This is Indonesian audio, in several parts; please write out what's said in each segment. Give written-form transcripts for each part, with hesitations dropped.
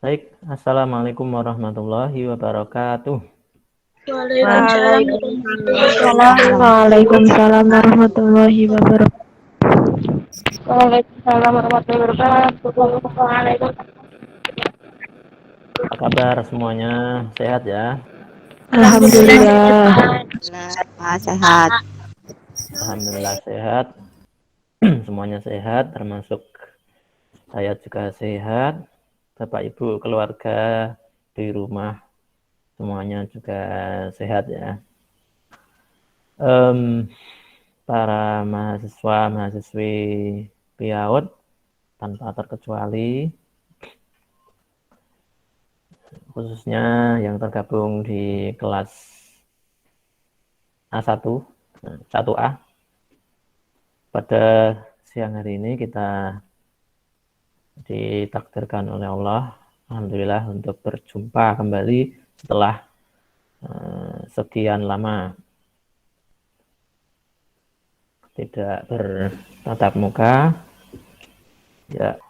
Baik, Assalamualaikum warahmatullahi wabarakatuh. Waalaikumsalam warahmatullahi Waalaikumsalam. wabarakatuh. Waalaikumsalam warahmatullahi wabarakatuh. Waalaikumsalam warahmatullahi wabarakatuh. Waalaikumsalam. Apa kabar semuanya? Sehat ya? Alhamdulillah. Alhamdulillah, sehat. Alhamdulillah sehat. Semuanya sehat, termasuk saya juga sehat. Bapak Ibu keluarga di rumah semuanya juga sehat ya. Em, para mahasiswa mahasiswi PIAUD tanpa terkecuali, khususnya yang tergabung di kelas A1, 1A. Pada siang hari ini kita ditakdirkan oleh Allah, alhamdulillah, untuk berjumpa kembali setelah sekian lama tidak bertatap muka. Ya,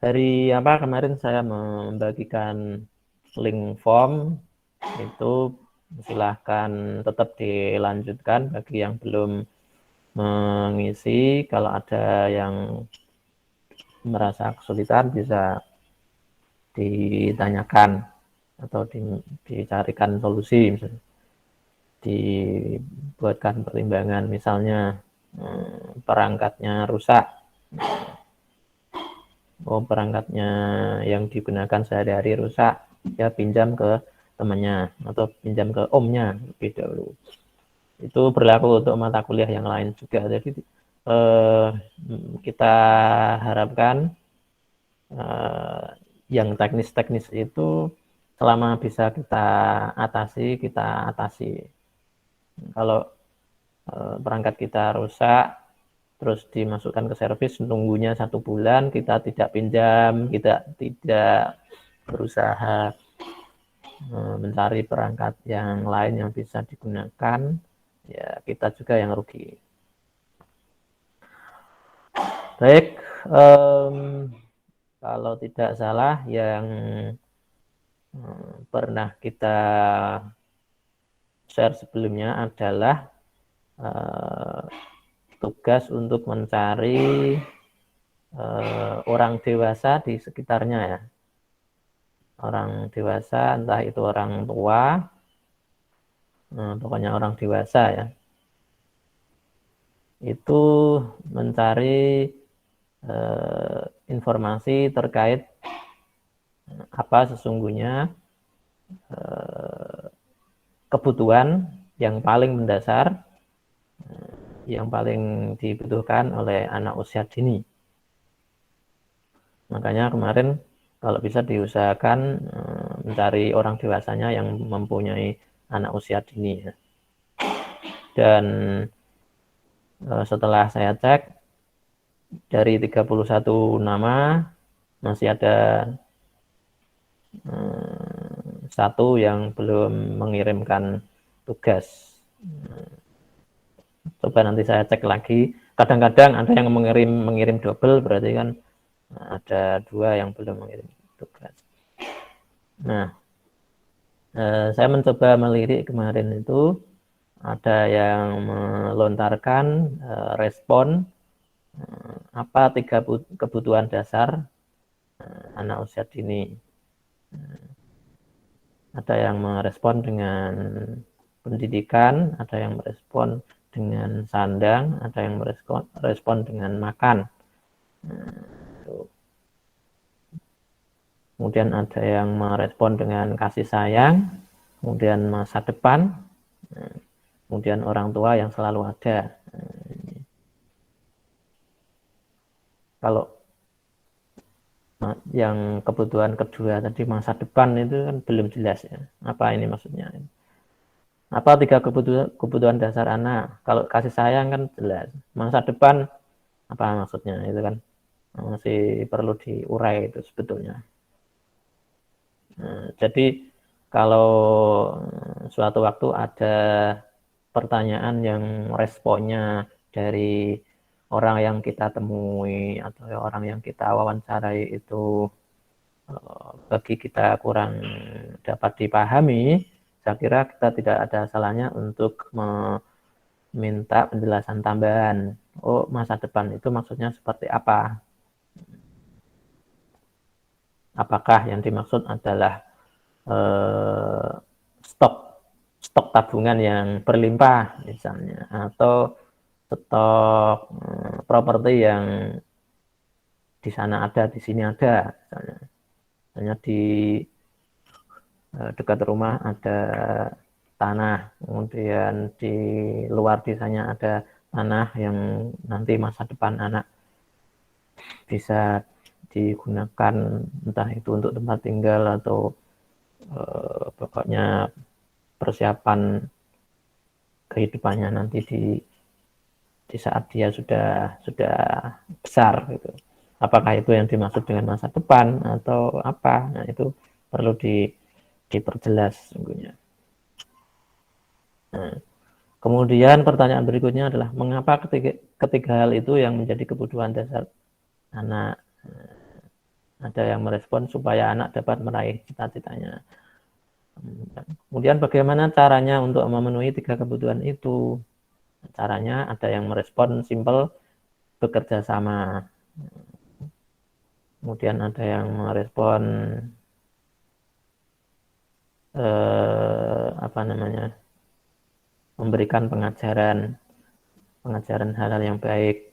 hari kemarin saya membagikan link form itu, silahkan tetap dilanjutkan bagi yang belum mengisi. Kalau ada yang merasa kesulitan bisa ditanyakan atau dicarikan solusi, misalnya dibuatkan pertimbangan, misalnya perangkatnya rusak, perangkatnya yang digunakan sehari-hari rusak, ya pinjam ke temannya atau pinjam ke omnya lebih dahulu. Itu berlaku untuk mata kuliah yang lain juga. Jadi kita harapkan yang teknis-teknis itu selama bisa kita atasi. Kalau perangkat kita rusak, terus dimasukkan ke servis, nunggunya 1 bulan, kita tidak pinjam, kita tidak berusaha mencari perangkat yang lain yang bisa digunakan, ya kita juga yang rugi. Baik, kalau tidak salah yang pernah kita share sebelumnya adalah tugas untuk mencari orang dewasa di sekitarnya ya. Orang dewasa, entah itu orang tua, pokoknya orang dewasa ya. Itu mencari informasi terkait apa sesungguhnya kebutuhan yang paling mendasar, yang paling dibutuhkan oleh anak usia dini. Makanya kemarin kalau bisa diusahakan mencari orang dewasanya yang mempunyai anak usia dini. Dan setelah saya cek, dari 31 nama masih ada satu yang belum mengirimkan tugas. Coba nanti saya cek lagi. Kadang-kadang ada yang mengirim double, berarti kan ada 2 yang belum mengirim tugas. Nah, saya mencoba melirik kemarin itu, ada yang melontarkan respon apa 3 kebutuhan dasar anak usia dini. Ada yang merespon dengan pendidikan, ada yang merespon dengan sandang, ada yang merespon dengan makan. Kemudian ada yang merespon dengan kasih sayang, kemudian masa depan, kemudian orang tua yang selalu ada. Kalau yang kebutuhan kedua tadi, masa depan, itu kan belum jelas ya. Apa ini maksudnya? Apa 3 kebutuhan dasar anak? Kalau kasih sayang kan jelas. Masa depan apa maksudnya? Itu kan masih perlu diurai itu sebetulnya. Jadi kalau suatu waktu ada pertanyaan yang responnya dari orang yang kita temui atau orang yang kita wawancarai itu bagi kita kurang dapat dipahami, saya kira kita tidak ada salahnya untuk meminta penjelasan tambahan. Oh, masa depan itu maksudnya seperti apa? Apakah yang dimaksud adalah stok tabungan yang berlimpah misalnya, atau stok properti yang di sana ada, di sini ada, misalnya. Misalnya di dekat rumah ada tanah, kemudian di luar desanya ada tanah yang nanti masa depan anak bisa digunakan, entah itu untuk tempat tinggal atau pokoknya persiapan kehidupannya nanti di saat dia sudah besar gitu. Apakah itu yang dimaksud dengan masa depan atau apa? Nah, itu perlu diperjelas sungguhnya. Nah, kemudian pertanyaan berikutnya adalah mengapa ketiga hal itu yang menjadi kebutuhan dasar anak? Ada yang merespon supaya anak dapat meraih cita-citanya. Kemudian bagaimana caranya untuk memenuhi tiga kebutuhan itu? Caranya ada yang merespon simple, bekerja sama. Kemudian ada yang merespon memberikan pengajaran hal-hal yang baik,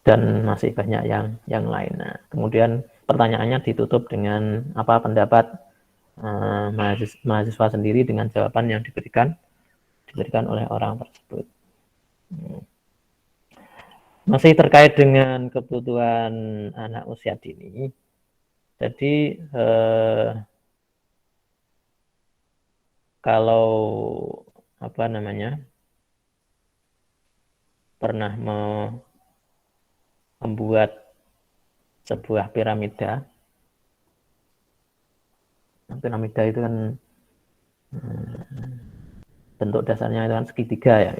dan masih banyak yang lain. Nah, kemudian pertanyaannya ditutup dengan apa pendapat mahasiswa sendiri dengan jawaban yang diberikan oleh orang tersebut. Masih terkait dengan kebutuhan anak usia dini. Jadi kalau pernah membuat sebuah piramida itu kan bentuk dasarnya itu kan segitiga ya.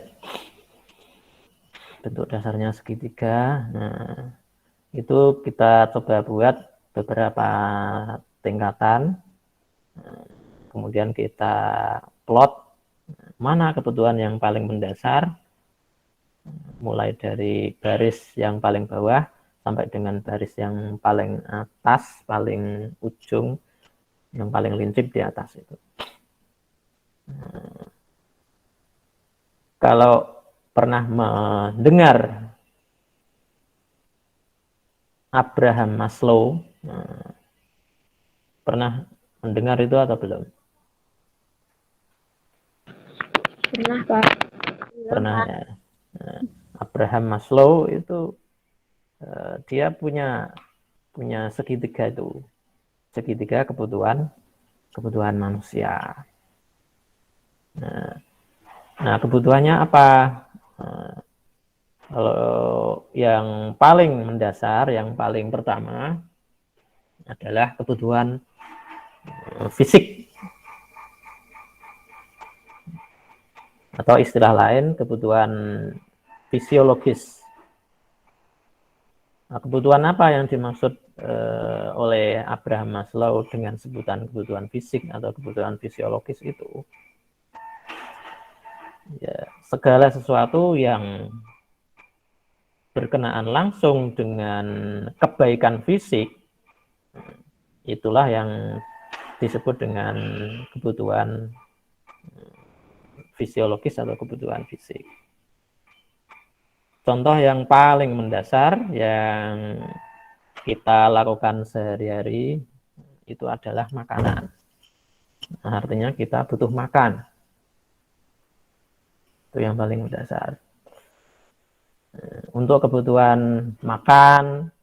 Bentuk dasarnya segitiga. Nah, itu kita coba buat beberapa tingkatan. Kemudian kita plot mana kebutuhan yang paling mendasar, mulai dari baris yang paling bawah sampai dengan baris yang paling atas, paling ujung, yang paling lincip di atas itu. Kalau pernah mendengar Abraham Maslow, pernah mendengar itu atau belum? Pernah, Pak. Pernah ya. Abraham Maslow itu dia punya segitiga itu, segitiga kebutuhan manusia. Nah, kebutuhannya apa? Kalau yang paling mendasar, yang paling pertama adalah kebutuhan fisik, atau istilah lain kebutuhan fisiologis. Nah, kebutuhan apa yang dimaksud oleh Abraham Maslow dengan sebutan kebutuhan fisik atau kebutuhan fisiologis itu? Ya, segala sesuatu yang berkenaan langsung dengan kebaikan fisik, itulah yang disebut dengan kebutuhan fisiologis atau kebutuhan fisik. Contoh yang paling mendasar yang kita lakukan sehari-hari itu adalah makanan. Nah, artinya kita butuh makan. Itu yang paling mendasar. Untuk kebutuhan makan,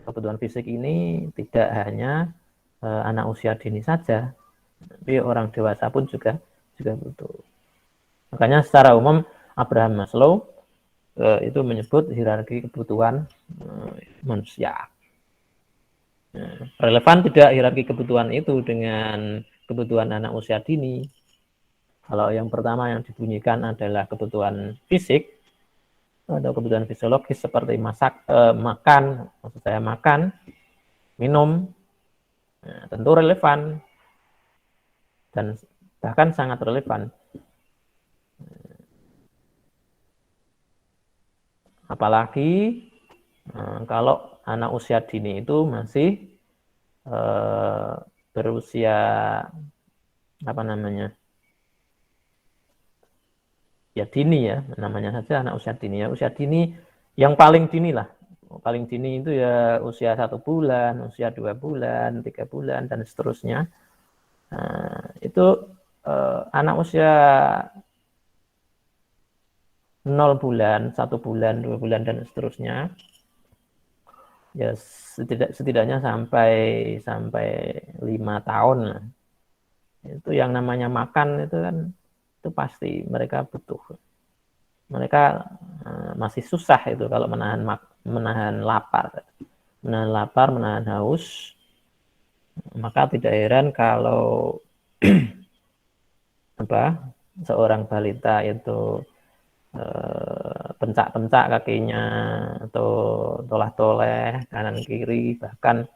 kebutuhan fisik ini tidak hanya anak usia dini saja, tapi orang dewasa pun juga butuh. Makanya secara umum Abraham Maslow itu menyebut hierarki kebutuhan manusia. Relevan tidak hierarki kebutuhan itu dengan kebutuhan anak usia dini? Kalau yang pertama yang dibunyikan adalah kebutuhan fisik atau kebutuhan fisiologis seperti makan, maksud saya makan, minum, tentu relevan dan bahkan sangat relevan. Apalagi kalau anak usia dini itu masih berusia apa namanya? Ya dini ya, namanya saja anak usia dini ya. Usia dini yang paling dini lah. Paling dini itu ya usia 1 bulan, usia 2 bulan, 3 bulan dan seterusnya. Itu anak usia 0 bulan, 1 bulan, 2 bulan dan seterusnya. Ya setidaknya sampai 5 tahun lah. Itu yang namanya makan itu kan itu pasti mereka butuh. Mereka masih susah itu kalau menahan lapar, menahan haus. Maka tidak heran kalau seorang balita itu pencak-pencak kakinya atau tolah-toleh kanan kiri, bahkan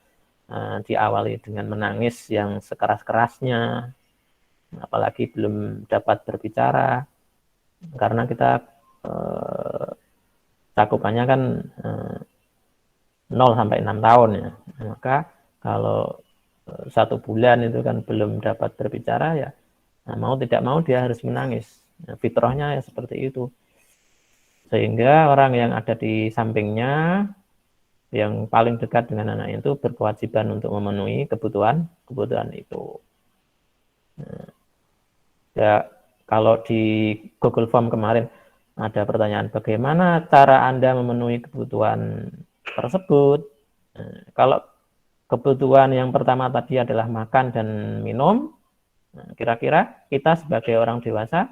diawali dengan menangis yang sekeras-kerasnya, apalagi belum dapat berbicara, karena kita cakupannya kan 0 sampai 6 tahun ya. Maka kalau 1 bulan itu kan belum dapat berbicara ya, mau tidak mau dia harus menangis. Fitrahnya ya seperti itu. Sehingga orang yang ada di sampingnya yang paling dekat dengan anak itu berkewajiban untuk memenuhi kebutuhan itu. Ya, kalau di Google Form kemarin ada pertanyaan bagaimana cara Anda memenuhi kebutuhan tersebut. Kalau kebutuhan yang pertama tadi adalah makan dan minum, kira-kira kita sebagai orang dewasa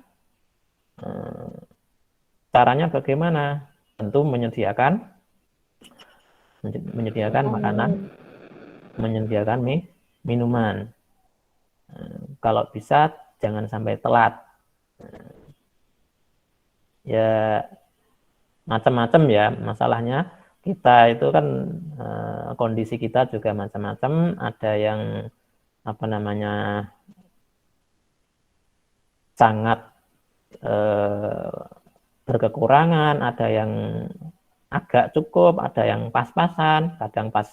caranya bagaimana? Tentu menyediakan makanan, menyediakan minuman. Kalau bisa jangan sampai telat. Ya macam-macam ya masalahnya. Kita itu kan kondisi kita juga macam-macam. Ada yang sangat berkekurangan, ada yang agak cukup, ada yang pas-pasan, kadang pas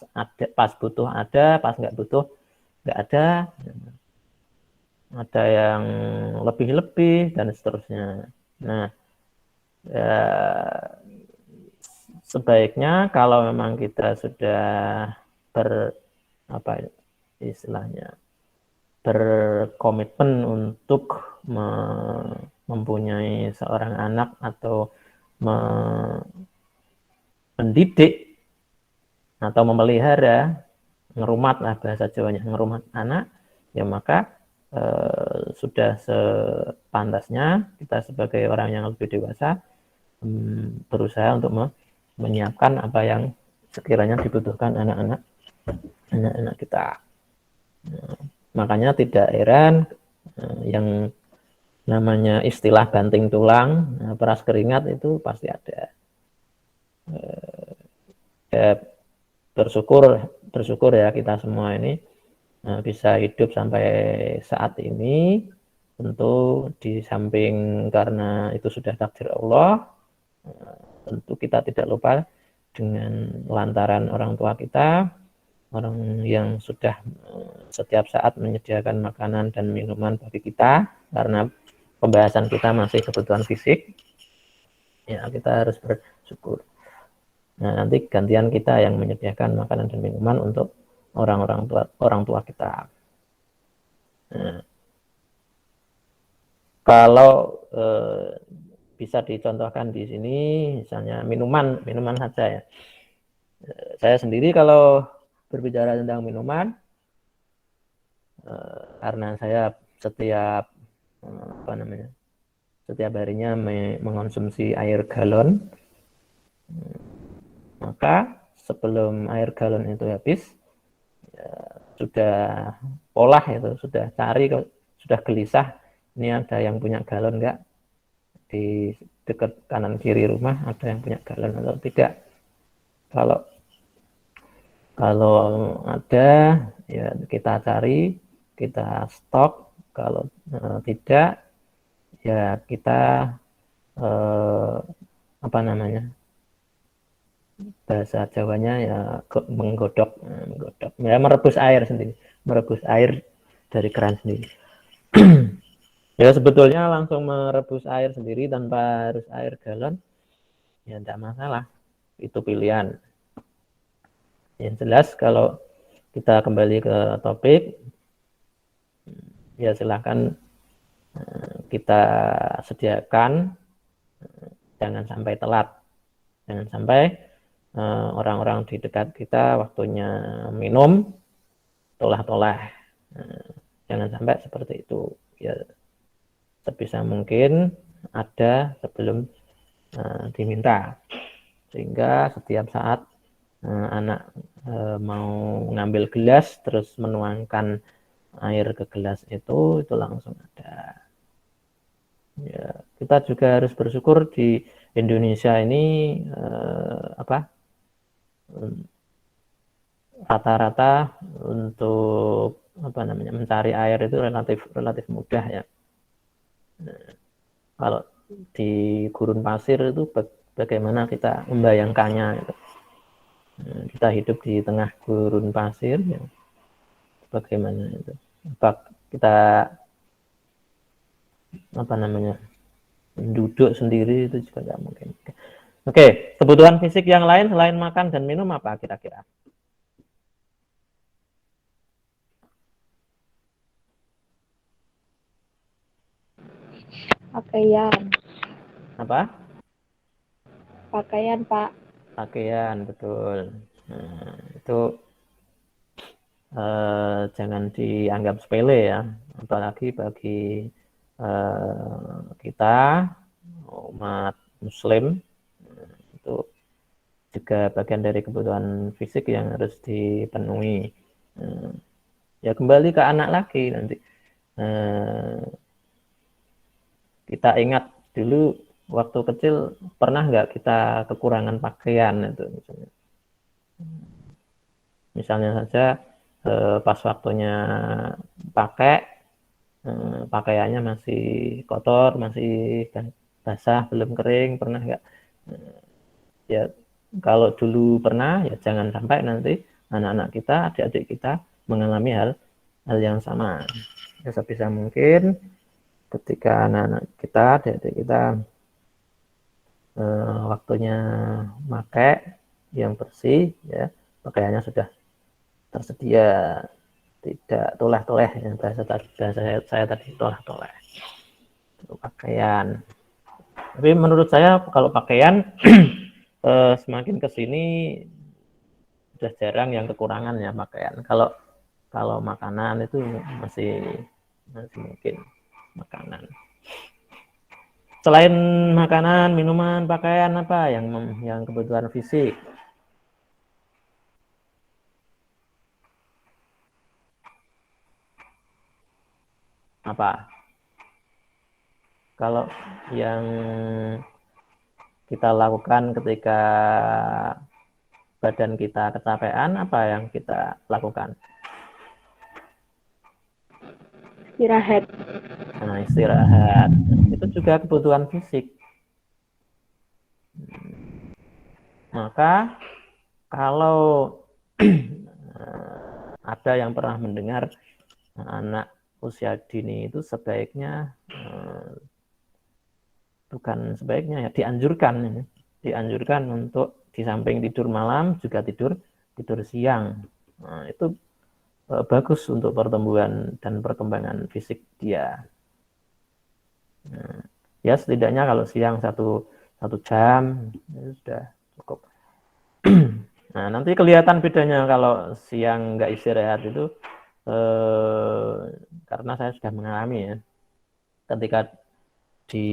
butuh ada, pas nggak butuh nggak ada yang lebih-lebih dan seterusnya. Nah, ya, sebaiknya kalau memang kita sudah berkomitmen untuk mempunyai seorang anak atau mendidik atau memelihara, ngerumat lah bahasa Jawanya, ngerumat anak, ya maka sudah sepantasnya kita sebagai orang yang lebih dewasa berusaha untuk menyiapkan apa yang sekiranya dibutuhkan anak-anak kita. Makanya tidak heran yang namanya istilah banting tulang, peras keringat itu pasti ada. Ya, bersyukur ya kita semua ini bisa hidup sampai saat ini. Tentu di samping karena itu sudah takdir Allah, tentu kita tidak lupa dengan lantaran orang tua kita, orang yang sudah setiap saat menyediakan makanan dan minuman bagi kita, karena pembahasan kita masih kebutuhan fisik, ya kita harus bersyukur. Nah, nanti gantian kita yang menyediakan makanan dan minuman untuk orang tua kita. Nah, kalau bisa dicontohkan di sini, misalnya minuman saja ya. Saya sendiri kalau berbicara tentang minuman, karena saya setiap harinya mengonsumsi air galon, maka sebelum air galon itu habis, ya, sudah polah itu, sudah gelisah Ini ada yang punya galon nggak? Di dekat kanan kiri rumah ada yang punya galon atau tidak? Kalau ada, ya kita cari, kita stok. Kalau tidak, ya kita apa namanya? Bahasa Jawanya ya menggodok, ya merebus air sendiri, merebus air dari keran sendiri. Ya sebetulnya langsung merebus air sendiri tanpa harus air galon, ya tidak masalah, itu pilihan. Yang jelas kalau kita kembali ke topik, ya silahkan kita sediakan, jangan sampai telat, jangan sampai orang-orang di dekat kita waktunya minum tolah-tolah, jangan sampai seperti itu. Ya sebisa mungkin ada sebelum diminta, sehingga setiap saat anak mau ngambil gelas terus menuangkan air ke gelas itu langsung ada. Ya, kita juga harus bersyukur di Indonesia ini rata-rata untuk mencari air itu relatif mudah ya. Nah, kalau di gurun pasir itu bagaimana kita membayangkannya gitu. Kita hidup di tengah gurun pasir ya. Bagaimana itu? Apa kita duduk sendiri itu juga tidak mungkin. Oke, kebutuhan fisik yang lain selain makan dan minum apa kira-kira? Pakaian. Apa? Pakaian, Pak. Pakaian, betul. Nah, itu jangan dianggap sepele ya, apalagi bagi kita umat Muslim, itu juga bagian dari kebutuhan fisik yang harus dipenuhi. Ya kembali ke anak lagi nanti. Kita ingat dulu waktu kecil pernah nggak kita kekurangan pakaian itu misalnya. Misalnya saja pas waktunya pakai pakaiannya masih kotor, masih basah, belum kering, pernah nggak? Ya kalau dulu pernah, ya jangan sampai nanti anak-anak kita, adik-adik kita mengalami hal yang sama. Ya sebisa mungkin ketika anak-anak kita, adik-adik kita waktunya pakai yang bersih, ya pakaiannya sudah tersedia, tidak toleh-toleh, yang bahasa saya tadi toleh-toleh. Pakaian. Tapi menurut saya kalau pakaian semakin ke sini sudah jarang yang kekurangan ya pakaian. Kalau makanan itu masih mungkin makanan. Selain makanan, minuman, pakaian apa yang kebutuhan fisik? Apa? Kalau yang kita lakukan ketika badan kita kecapean, apa yang kita lakukan? Istirahat. Nah, istirahat. Itu juga kebutuhan fisik. Maka kalau ada yang pernah mendengar anak usia dini itu sebaiknya bukan sebaiknya ya, dianjurkan untuk di samping tidur malam juga tidur siang. Nah, itu bagus untuk pertumbuhan dan perkembangan fisik dia. Nah, ya setidaknya kalau siang satu jam itu sudah cukup. Nah, nanti kelihatan bedanya kalau siang nggak istirahat itu karena saya sudah mengalami ya. Ketika di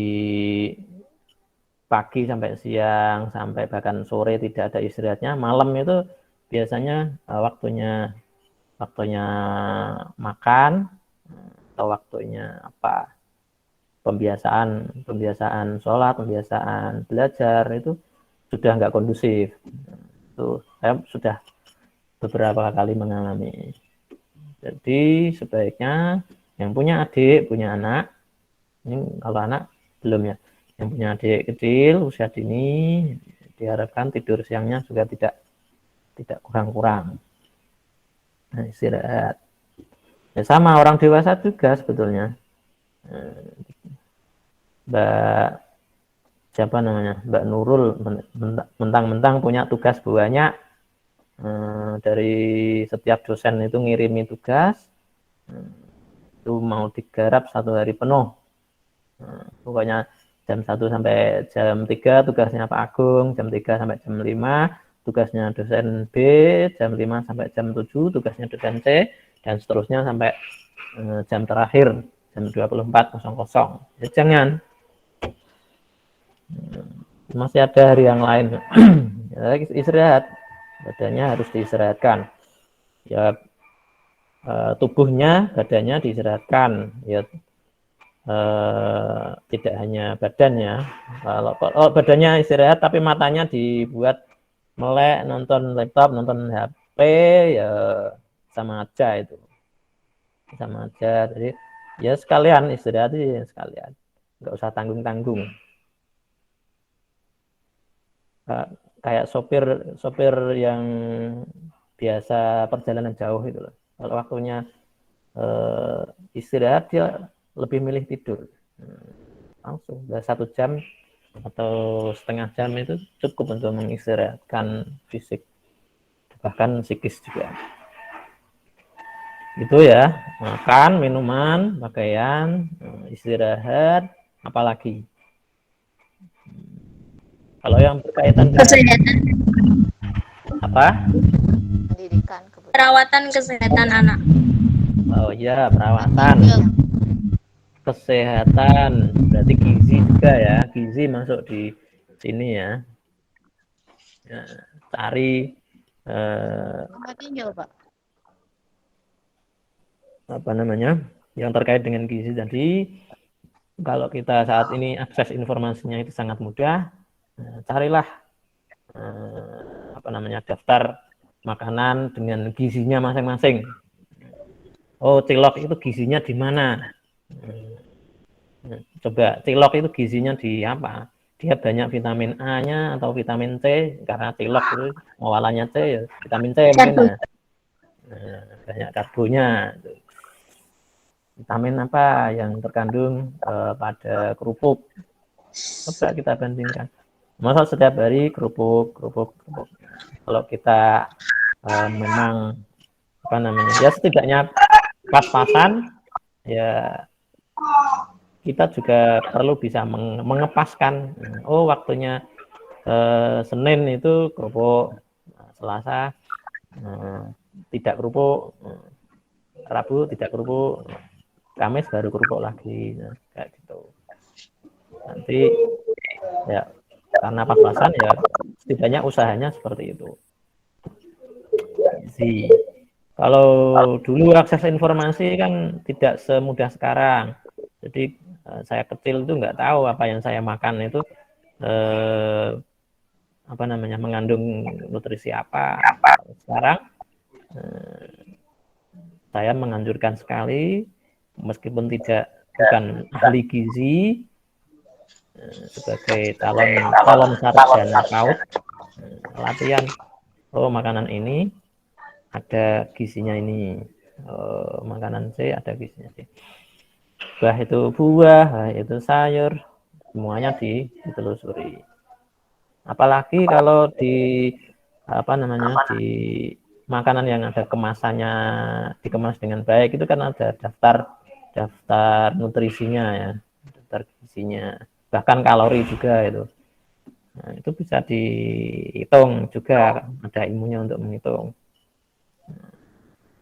pagi sampai siang sampai bahkan sore tidak ada istirahatnya, malam itu biasanya waktunya makan atau waktunya apa pembiasaan sholat, pembiasaan belajar itu sudah nggak kondusif. Itu saya sudah beberapa kali mengalami. Jadi sebaiknya yang punya adik, punya anak, ini kalau anak belum ya, yang punya adik kecil usia dini diharapkan tidur siangnya juga tidak kurang-kurang. Nah, istirahat. Ya, sama orang dewasa juga sebetulnya. Mbak siapa namanya? Mbak Nurul mentang-mentang punya tugas banyak, dari setiap dosen itu ngirimi tugas, itu mau digarap 1 hari penuh. Pokoknya jam 1 sampai jam 3 tugasnya Pak Agung, jam 3 sampai jam 5 tugasnya dosen B, jam 5 sampai jam 7 tugasnya dosen C, dan seterusnya sampai jam terakhir jam 24.00. Ya, jangan. Masih ada hari yang lain. Ya, istirahat. Badannya harus diistirahatkan. Ya, tubuhnya, badannya diistirahatkan. Ya, tidak hanya badannya. Kalau badannya istirahat tapi matanya dibuat melek, nonton laptop, nonton HP, ya sama aja itu. Sama aja. Jadi ya sekalian istirahat ya sekalian. Nggak usah tanggung-tanggung. Kayak sopir yang biasa perjalanan jauh itu loh. Kalau waktunya istirahat dia lebih milih tidur. Langsung 1 jam atau setengah jam itu cukup untuk mengistirahatkan fisik, bahkan psikis juga. Itu ya, makan, minuman, pakaian, istirahat, apalagi. Kalau yang berkaitan dengan Kesehatan. apa? Pendidikan. Perawatan kesehatan anak. Oh ya, perawatan. Kesehatan, berarti gizi juga ya, gizi masuk di sini ya. Ya, cari apa namanya yang terkait dengan gizi. Jadi kalau kita saat ini akses informasinya itu sangat mudah, carilah apa namanya daftar makanan dengan gizinya masing-masing. Oh, cilok itu gizinya di mana? Coba cilok itu gizinya di apa? Dia banyak vitamin A-nya atau vitamin C, karena cilok itu awalannya C ya, vitamin C mungkin ya. Banyak karbonya. Vitamin apa yang terkandung pada kerupuk? Coba kita bandingkan. Masa setiap hari kerupuk. Kalau kita memang apa namanya, ya setidaknya pas-pasan, ya kita juga perlu bisa mengepaskan. Oh, waktunya Senin itu kerupuk, Selasa tidak kerupuk, Rabu tidak kerupuk, Kamis baru kerupuk lagi, nah, kayak gitu. Nanti ya karena pas-pasan ya setidaknya usahanya seperti itu. Jadi kalau dulu akses informasi kan tidak semudah sekarang. Jadi saya kecil itu nggak tahu apa yang saya makan itu apa namanya mengandung nutrisi apa. Sekarang saya menganjurkan sekali, meskipun bukan ahli gizi, sebagai calon sarjana PAUD, latihan, oh makanan ini ada gizinya ini, makanan C ada gizinya C. Buah itu sayur, semuanya ditelusuri. Apalagi kalau di apa namanya di makanan yang ada kemasannya, dikemas dengan baik, itu kan ada daftar nutrisinya ya, daftar gizinya, bahkan kalori juga itu. Nah, itu bisa dihitung juga, ada ilmunya untuk menghitung.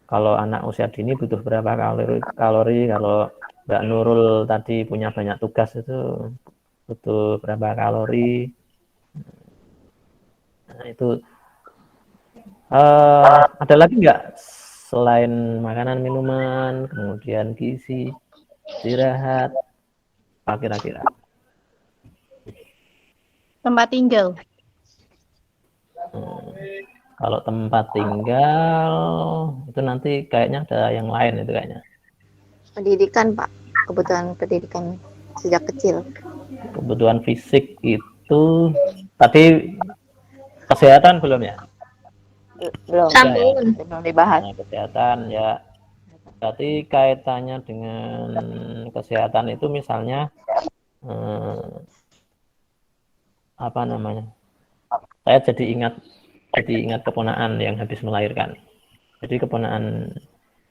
Kalau anak usia dini butuh berapa kalori, kalau Mbak Nurul tadi punya banyak tugas itu butuh berapa kalori. Nah, itu ada lagi nggak selain makanan, minuman, kemudian gizi, istirahat, Apa kira-kira? Tempat tinggal. Kalau tempat tinggal itu nanti kayaknya ada yang lain itu kayaknya. Pendidikan, Pak. Kebutuhan pendidikan sejak kecil. Kebutuhan fisik itu tadi kesehatan belum ya? Belum. Sudah ya. Belum dibahas. Nah, kesehatan ya. Berarti kaitannya dengan kesehatan itu misalnya apa namanya? Saya jadi ingat keponakan yang habis melahirkan. Jadi keponakan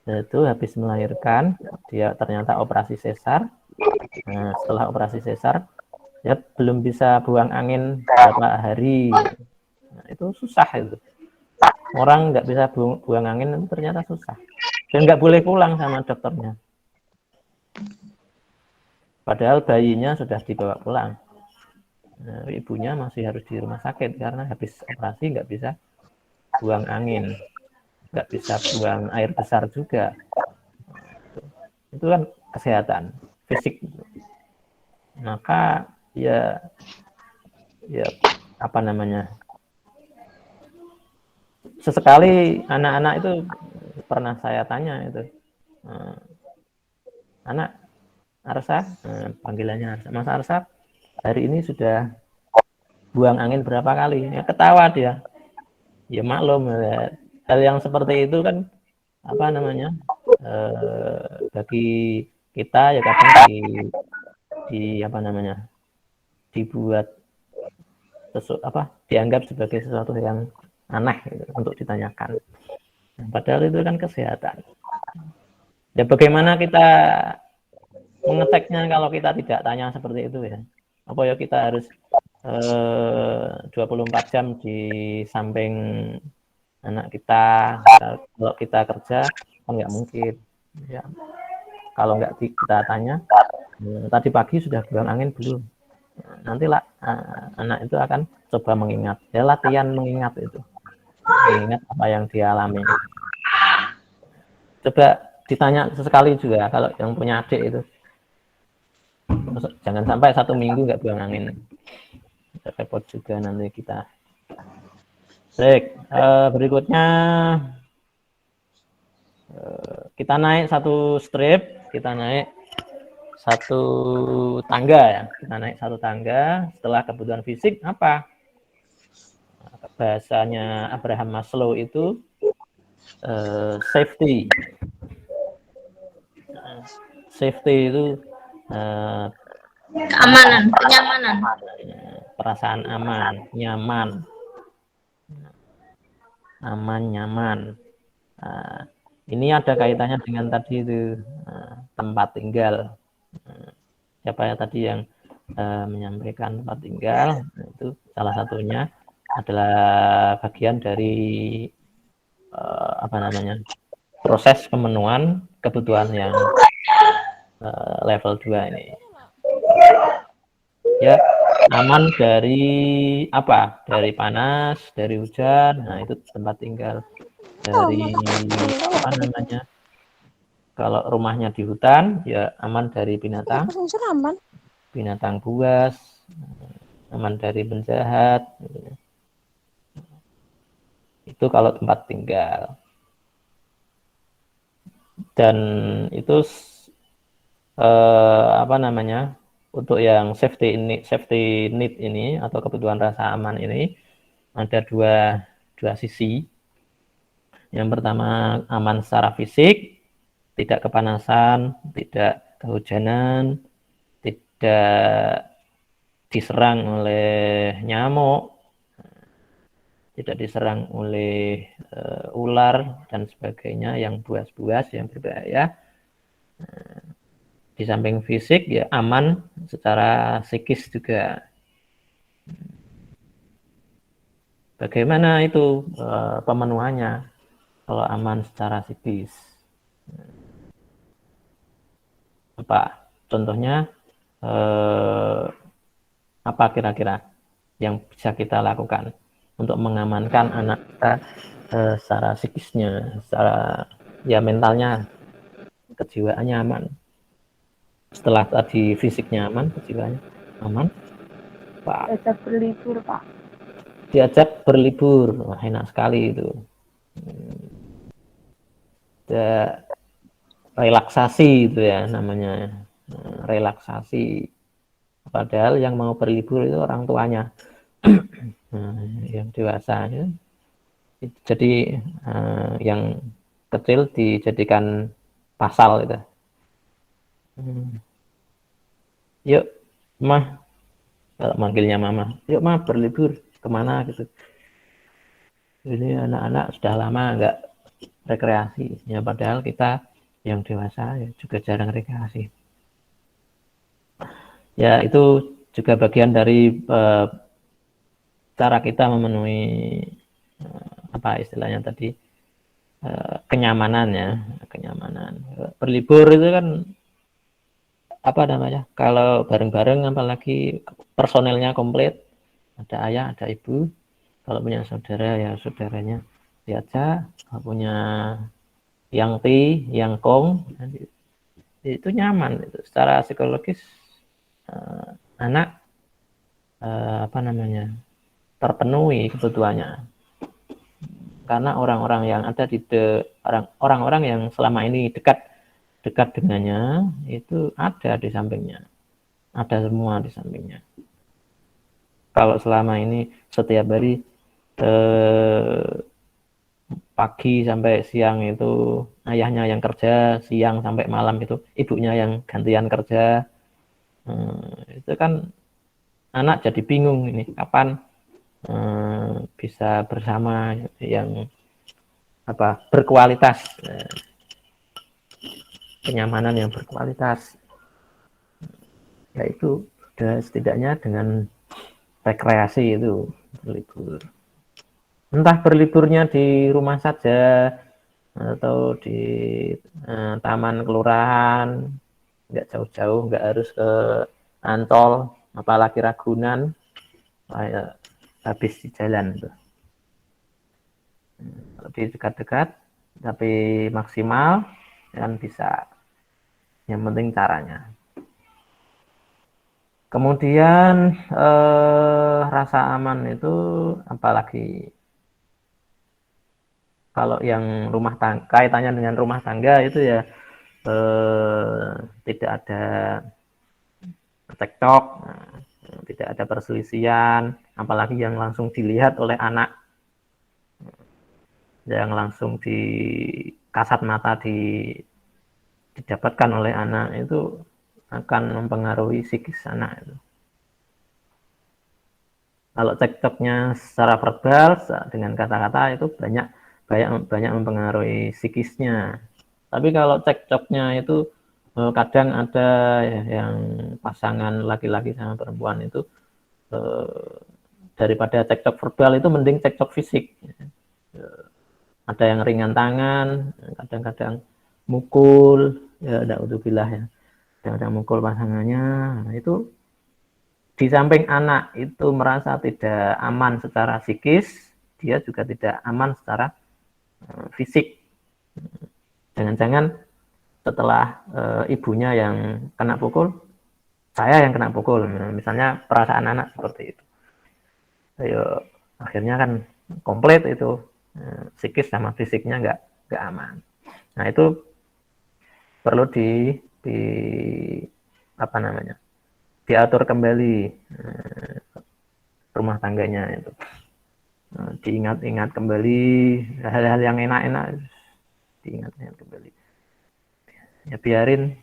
itu habis melahirkan, dia ternyata operasi sesar. Nah, setelah operasi sesar, ya belum bisa buang angin beberapa hari. Nah, itu susah itu. Orang nggak bisa buang angin itu ternyata susah. Dan nggak boleh pulang sama dokternya. Padahal bayinya sudah dibawa pulang. Nah, ibunya masih harus di rumah sakit karena habis operasi nggak bisa buang angin, nggak bisa buang air besar juga. Itu kan kesehatan fisik. Maka ya apa namanya? Sesekali anak-anak itu pernah saya tanya itu, anak Arsa, panggilannya Arsa, Mas Arsa, hari ini sudah buang angin berapa kali? Ya ketawa dia. Ya maklum, hal yang seperti itu kan apa namanya? Bagi kita ya kadang di apa namanya? Dibuat dianggap sebagai sesuatu yang aneh gitu, untuk ditanyakan. Padahal itu kan kesehatan. Ya bagaimana kita mengeceknya kalau kita tidak tanya seperti itu ya? Apa ya kita harus 24 jam di samping anak kita? Kalau kita kerja kan nggak mungkin. Ya, kalau nggak kita tanya, tadi pagi sudah buang angin belum? Nanti lah anak itu akan coba mengingat. Ya latihan mengingat itu. Mengingat apa yang dia alami. Coba ditanya sesekali juga kalau yang punya adik itu. Jangan sampai 1 minggu nggak buang angin. Repot juga nanti kita. Baik, berikutnya kita naik satu strip, kita naik satu tangga ya. Kita naik satu tangga. Setelah kebutuhan fisik apa? Bahasanya Abraham Maslow itu safety. Safety itu Keamanan, kenyamanan. perasaan aman, nyaman, nyaman. Ini ada kaitannya dengan tadi itu tempat tinggal. Siapa ya tadi yang menyampaikan tempat tinggal? Itu salah satunya adalah bagian dari apa namanya, proses pemenuhan kebutuhan yang level 2 ini. Ya, aman dari apa? Dari panas, dari hujan. Nah, itu tempat tinggal. Dari apa namanya? Kalau rumahnya di hutan, ya aman dari binatang. Binatang buas, aman dari penjahat. Itu kalau tempat tinggal. Dan itu apa namanya? Untuk yang safety need ini atau kebutuhan rasa aman ini ada dua sisi. Yang pertama aman secara fisik, tidak kepanasan, tidak kehujanan, tidak diserang oleh nyamuk, tidak diserang oleh ular dan sebagainya yang buas-buas yang berbahaya. Di samping fisik ya aman secara psikis juga. Bagaimana itu pemenuhannya kalau aman secara psikis? Apa contohnya? Apa kira-kira yang bisa kita lakukan untuk mengamankan anak kita secara psikisnya, secara ya mentalnya, kejiwaannya aman? Setelah tadi fisiknya aman, jiwanya aman, Pak, Diajak berlibur, Pak. diajak berlibur. Wah, enak sekali itu. Ya, relaksasi itu ya namanya. Relaksasi. Padahal yang mau berlibur itu orang tuanya. Yang dewasa ya. Jadi yang kecil dijadikan pasal itu. Yuk, mah, kalau manggilnya mama, yuk mah berlibur kemana gitu. Ini anak-anak sudah lama nggak rekreasi, ya padahal kita yang dewasa ya juga jarang rekreasi. Ya itu juga bagian dari cara kita memenuhi apa istilahnya tadi kenyamanan ya, kenyamanan. Berlibur itu kan apa namanya? Kalau bareng-bareng apalagi personelnya komplit, ada ayah, ada ibu. Kalau punya saudara ya saudaranya diajak. Kalau punya yang ti, yang kong, itu nyaman. Itu secara psikologis anak apa namanya terpenuhi kebutuhannya. Karena orang-orang yang ada di orang-orang yang selama ini dekat dengannya itu ada di sampingnya, ada semua di sampingnya. Kalau selama ini setiap hari pagi sampai siang itu ayahnya yang kerja, siang sampai malam itu ibunya yang gantian kerja, itu kan anak jadi bingung ini kapan bisa bersama yang apa berkualitas, kenyamanan yang berkualitas, yaitu sudah setidaknya dengan rekreasi itu berlibur. Entah berliburnya di rumah saja atau di taman kelurahan, nggak jauh-jauh, nggak harus ke Ancol, apalagi Ragunan, ya, habis di jalan itu. Lebih dekat-dekat, tapi maksimal dan bisa. Yang penting caranya. Kemudian rasa aman itu apalagi kalau yang rumah tangga, kaitannya dengan rumah tangga itu ya tidak ada cekcok, tidak ada perselisihan, apalagi yang langsung dilihat oleh anak, yang langsung di kasat mata didapatkan oleh anak itu akan mempengaruhi psikis anak itu. Kalau cekcoknya secara verbal dengan kata-kata itu banyak mempengaruhi psikisnya. Tapi kalau cekcoknya itu kadang ada ya, yang pasangan laki-laki sama perempuan itu daripada cekcok verbal itu mending cekcok fisik. Ada yang ringan tangan, kadang-kadang mukul, ya naudzubillah ya. Kadang-kadang mukul pasangannya. Nah, itu di samping anak itu merasa tidak aman secara psikis, dia juga tidak aman secara fisik. Jangan-jangan setelah ibunya yang kena pukul, saya yang kena pukul. Misalnya perasaan anak seperti itu. Ayo, akhirnya kan komplit itu psikis sama fisiknya nggak aman. Nah itu perlu di apa namanya diatur kembali rumah tangganya itu. Diingat-ingat kembali hal-hal yang enak-enak, diingat-ingat kembali. Ya biarin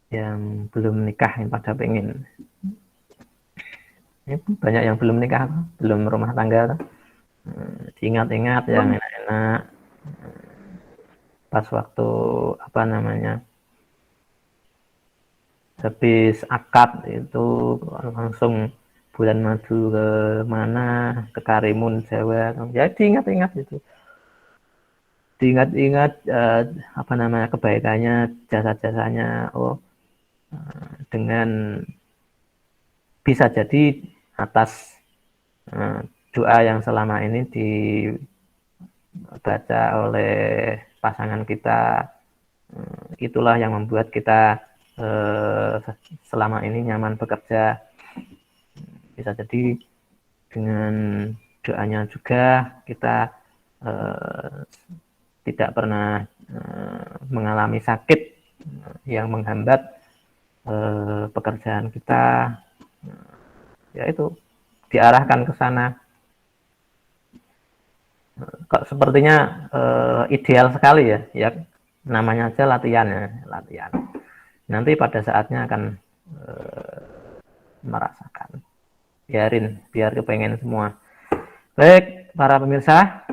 yang belum nikah yang pada pengen. Ya, banyak yang belum nikah, belum rumah tangga. Diingat-ingat yang enak-enak. Pas waktu apa namanya habis akad itu langsung bulan madu ke mana, ke Karimun Jawa, ya diingat-ingat itu, diingat-ingat apa namanya kebaikannya, jasa-jasanya. Oh, dengan bisa jadi atas doa yang selama ini dibaca oleh pasangan kita, Itulah yang membuat kita selama ini nyaman bekerja. Bisa jadi dengan doanya juga kita tidak pernah mengalami sakit yang menghambat pekerjaan kita, yaitu diarahkan ke sana. Kok sepertinya ideal sekali ya, ya namanya aja latihan ya, latihan. Nanti pada saatnya akan merasakan. Biar kepengen semua. Baik, para pemirsa,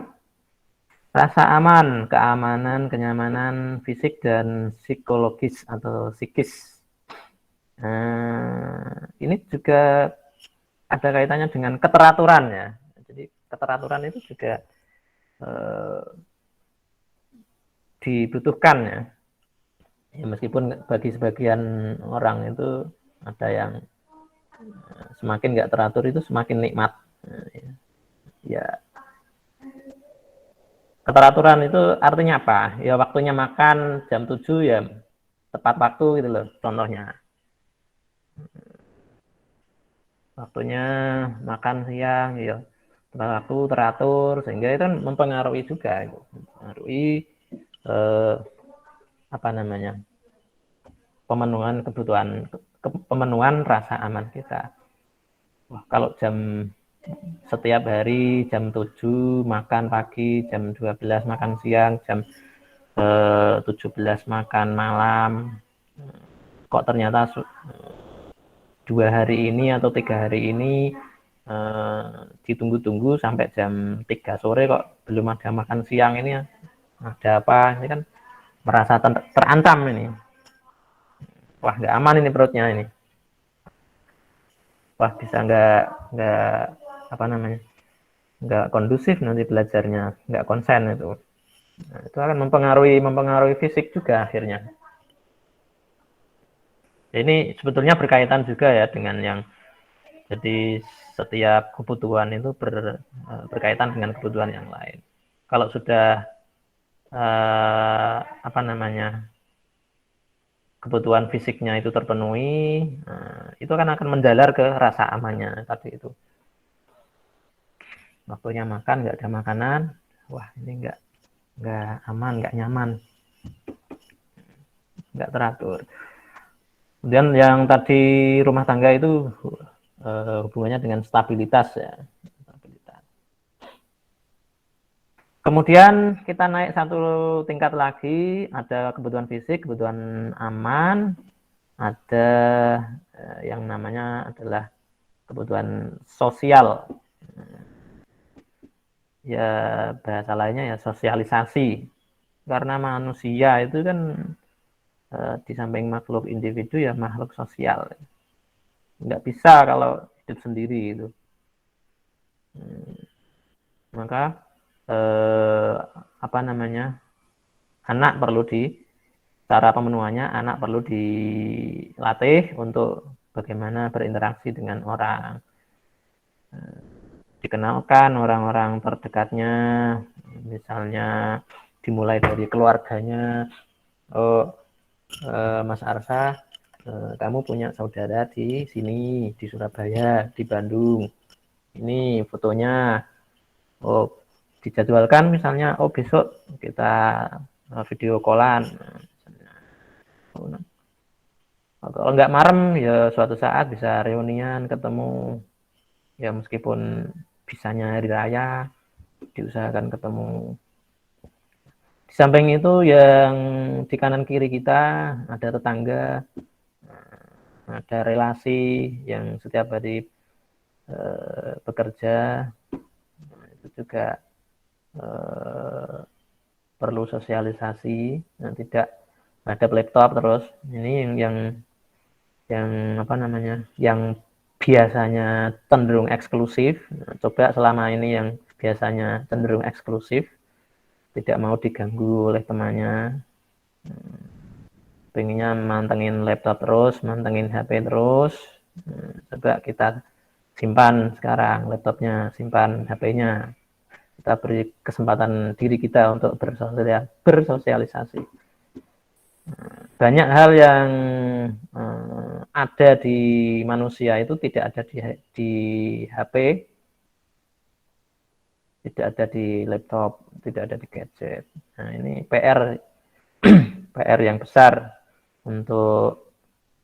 rasa aman, keamanan, kenyamanan fisik dan psikologis atau psikis. Ini juga ada kaitannya dengan keteraturan ya. Jadi keteraturan itu juga dibutuhkan ya. Ya meskipun bagi sebagian orang itu ada yang semakin nggak teratur itu semakin nikmat. Ya keteraturan itu artinya apa? Ya waktunya makan jam 7 ya tepat waktu gitu loh contohnya. Waktunya makan siang ya tepat waktu teratur sehingga itu kan mempengaruhi juga itu. Mempengaruhi apa namanya? Pemenuhan kebutuhan pemenuhan rasa aman kita. Wah, kalau setiap hari jam 7 makan pagi, jam 12 makan siang, jam 17 makan malam. Kok ternyata 2 hari ini atau 3 hari ini ditunggu-tunggu sampai jam 3 sore kok belum ada makan siang ini ya. Ada apa? Ini kan merasa terancam ini. Wah, nggak aman ini perutnya ini. Wah, bisa nggak apa namanya? Nggak kondusif nanti belajarnya, nggak konsen itu. Nah, itu akan mempengaruhi fisik juga akhirnya. Ini sebetulnya berkaitan juga ya dengan yang jadi setiap kebutuhan itu berkaitan dengan kebutuhan yang lain. Kalau sudah apa namanya kebutuhan fisiknya itu terpenuhi, itu akan menjalar ke rasa amannya tadi itu. Waktunya makan nggak ada makanan, wah ini nggak aman, nggak nyaman, nggak teratur. Kemudian yang tadi rumah tangga itu hubungannya dengan stabilitas ya. Kemudian kita naik satu tingkat lagi, ada kebutuhan fisik, kebutuhan aman, ada yang namanya adalah kebutuhan sosial. Ya bahasa lainnya ya sosialisasi. Karena manusia itu kan di samping makhluk individu ya makhluk sosial. Nggak bisa kalau hidup sendiri itu. Maka apa namanya anak perlu cara pemenuhannya anak perlu dilatih untuk bagaimana berinteraksi dengan orang, dikenalkan orang-orang terdekatnya, misalnya dimulai dari keluarganya. Oh, Mas Arsa, kamu punya saudara di sini, di Surabaya, di Bandung. Ini fotonya. Oh, dijadwalkan misalnya, oh besok kita video callan. Kalau nggak marem ya suatu saat bisa reunian ketemu ya meskipun bisanya hari raya diusahakan ketemu. Di samping itu yang di kanan kiri kita ada tetangga, ada relasi yang setiap hari bekerja, itu juga perlu sosialisasi, tidak ada laptop terus. Ini yang apa namanya, yang biasanya cenderung eksklusif. Coba selama ini yang biasanya cenderung eksklusif, tidak mau diganggu oleh temannya, pengennya mantengin laptop terus, mantengin HP terus. Coba kita simpan sekarang laptopnya, simpan HP-nya. Kita beri kesempatan diri kita untuk bersosialisasi. Banyak hal yang ada di manusia itu tidak ada di HP, tidak ada di laptop, tidak ada di gadget. Nah, ini PR yang besar untuk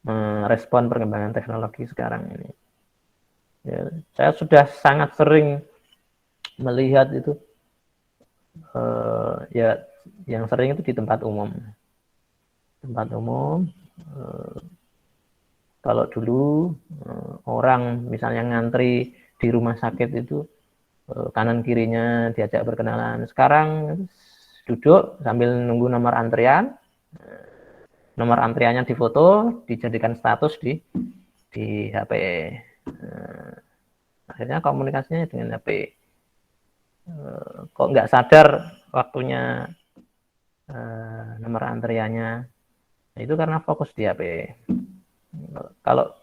merespon perkembangan teknologi sekarang ini. Ya, saya sudah sangat sering melihat itu, ya yang sering itu di tempat umum. Tempat umum, kalau dulu orang misalnya ngantri di rumah sakit itu kanan kirinya diajak berkenalan. Sekarang duduk sambil nunggu nomor antrian, nomor antriannya difoto, dijadikan status di HP. Akhirnya komunikasinya dengan HP. Kok nggak sadar waktunya nomor antriannya? Itu karena fokus di HP. Kalau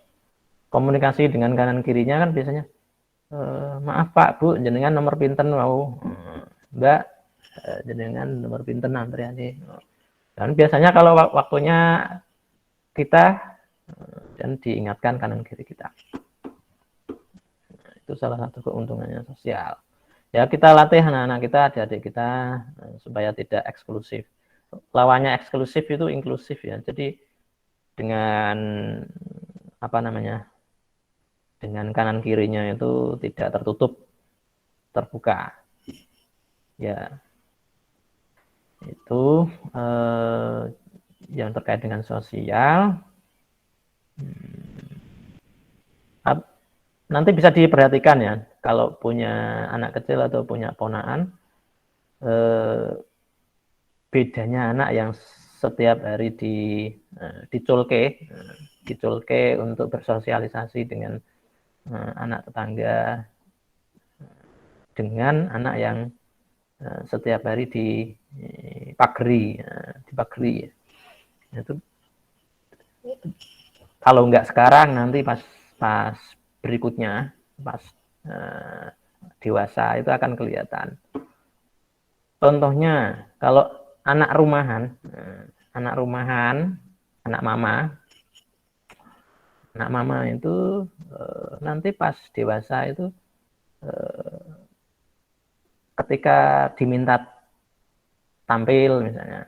komunikasi dengan kanan kirinya kan biasanya, maaf Pak Bu, jenengan nomor pinten mau, Mbak, jenengan nomor pinten antriannya. Dan biasanya kalau waktunya kita dan diingatkan kanan kiri kita. Itu salah satu keuntungannya sosial. Ya kita latih anak-anak kita, adik-adik kita supaya tidak eksklusif. Lawannya eksklusif itu inklusif ya. Jadi dengan apa namanya? Dengan kanan kirinya itu tidak tertutup, terbuka. Ya. Itu yang terkait dengan sosial. Nanti bisa diperhatikan ya, kalau punya anak kecil atau punya ponaan, bedanya anak yang setiap hari diculke untuk bersosialisasi dengan anak tetangga, dengan anak yang setiap hari dipageri. Itu kalau nggak sekarang, nanti pas berikutnya, pas dewasa itu akan kelihatan. Contohnya, kalau anak rumahan, anak mama itu nanti pas dewasa itu ketika diminta tampil misalnya,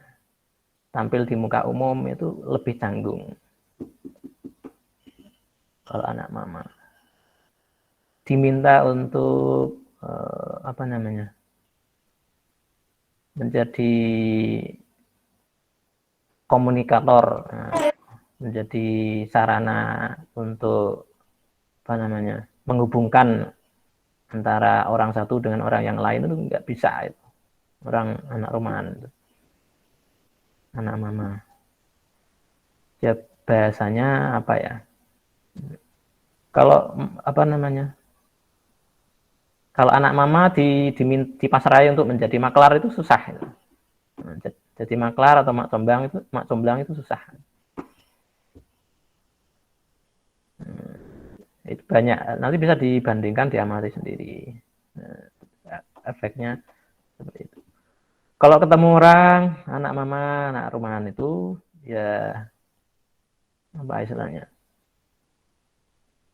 tampil di muka umum itu lebih canggung. Kalau anak mama diminta untuk apa namanya, menjadi komunikator, menjadi sarana untuk apa namanya, menghubungkan antara orang satu dengan orang yang lain, itu nggak bisa itu. Anak rumahan itu. Anak mama. Ya bahasanya apa ya? Kalau apa namanya? Kalau anak mama dipasrai untuk menjadi maklar itu susah. Itu. Jadi maklar atau mak comblang itu susah. Itu banyak. Nanti bisa dibandingkan, diamati sendiri. Efeknya seperti itu. Kalau ketemu orang, anak mama, anak rumahan itu, ya apa istilahnya?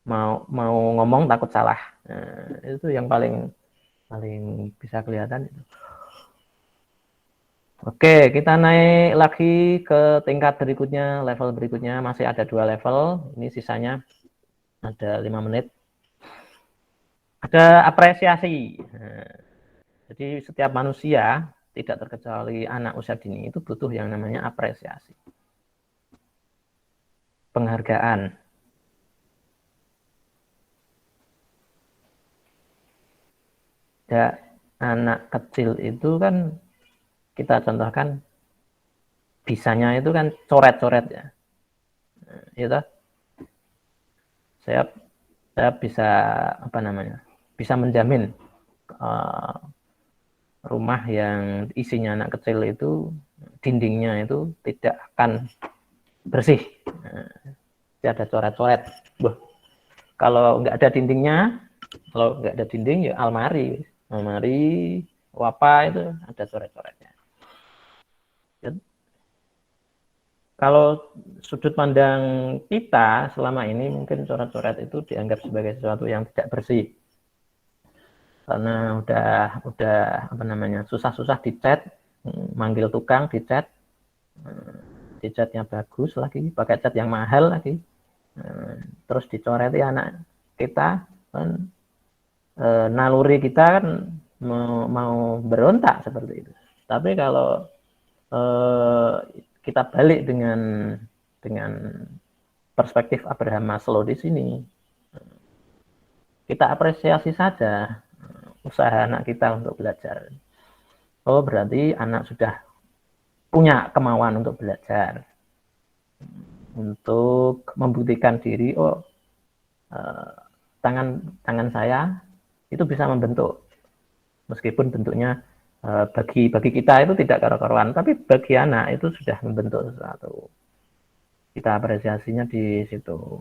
Mau ngomong takut salah. Itu yang paling bisa kelihatan itu. Oke, kita naik lagi ke tingkat berikutnya, level berikutnya. Masih ada 2 level. Ini sisanya ada 5 menit. Ada apresiasi. Jadi setiap manusia, tidak terkecuali anak usia dini, itu butuh yang namanya apresiasi. Penghargaan. Ya, anak kecil itu kan kita contohkan bisanya itu kan coret-coret ya. Gitu. Saya bisa apa namanya? Bisa menjamin rumah yang isinya anak kecil itu dindingnya itu tidak akan bersih. Tidak ada coret-coret. Kalau nggak ada dindingnya, kalau nggak ada dinding ya almari apa itu ada coret-coretnya. kalau sudut pandang kita selama ini mungkin coret-coret itu dianggap sebagai sesuatu yang tidak bersih. Karena udah apa namanya, susah-susah dicat, manggil tukang dicat, dicatnya bagus lagi, pakai cat yang mahal lagi, terus dicoreti anak kita kan, naluri kita kan mau berontak seperti itu. Tapi kalau kita balik dengan perspektif Abraham Maslow di sini, kita apresiasi saja usaha anak kita untuk belajar. Oh, berarti anak sudah punya kemauan untuk belajar, untuk membuktikan diri. Oh, tangan saya itu bisa membentuk, meskipun bentuknya bagi kita itu tidak karu-karuan, tapi bagi anak itu sudah membentuk sesuatu. Kita apresiasinya di situ.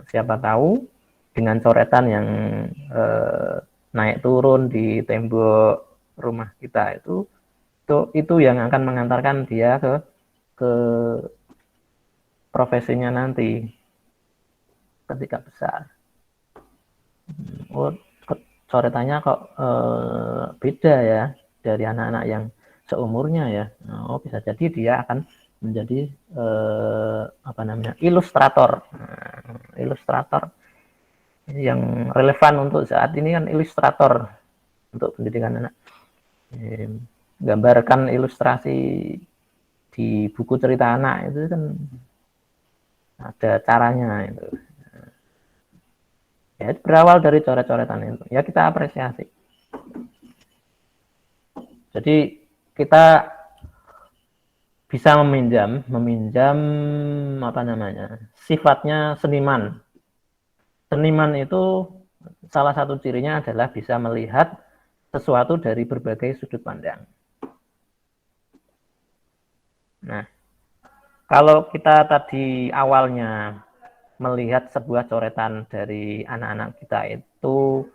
Siapa tahu dengan coretan yang naik turun di tembok rumah kita itu yang akan mengantarkan dia ke profesinya nanti ketika besar. Oh, coretannya kok beda ya dari anak-anak yang seumurnya ya. Oh, bisa jadi dia akan menjadi apa namanya, ilustrator. Ilustrator yang relevan untuk saat ini kan ilustrator untuk pendidikan anak. Gambarkan ilustrasi di buku cerita anak itu kan ada caranya itu. Ya, berawal dari coret-coretan itu. Ya, kita apresiasi. Jadi kita bisa meminjam apa namanya, sifatnya seniman. Seniman itu salah satu cirinya adalah bisa melihat sesuatu dari berbagai sudut pandang. Nah, kalau kita tadi awalnya melihat sebuah coretan dari anak-anak kita itu,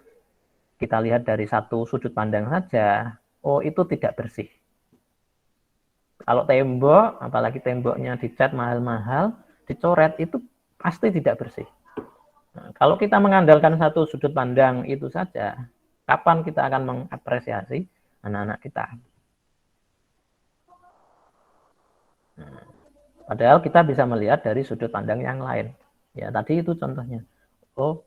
kita lihat dari satu sudut pandang saja, oh itu tidak bersih. Kalau tembok, apalagi temboknya dicat mahal-mahal, dicoret, itu pasti tidak bersih. Nah, kalau kita mengandalkan satu sudut pandang itu saja, kapan kita akan mengapresiasi anak-anak kita? Nah, padahal kita bisa melihat dari sudut pandang yang lain. Ya, tadi itu contohnya. Oh,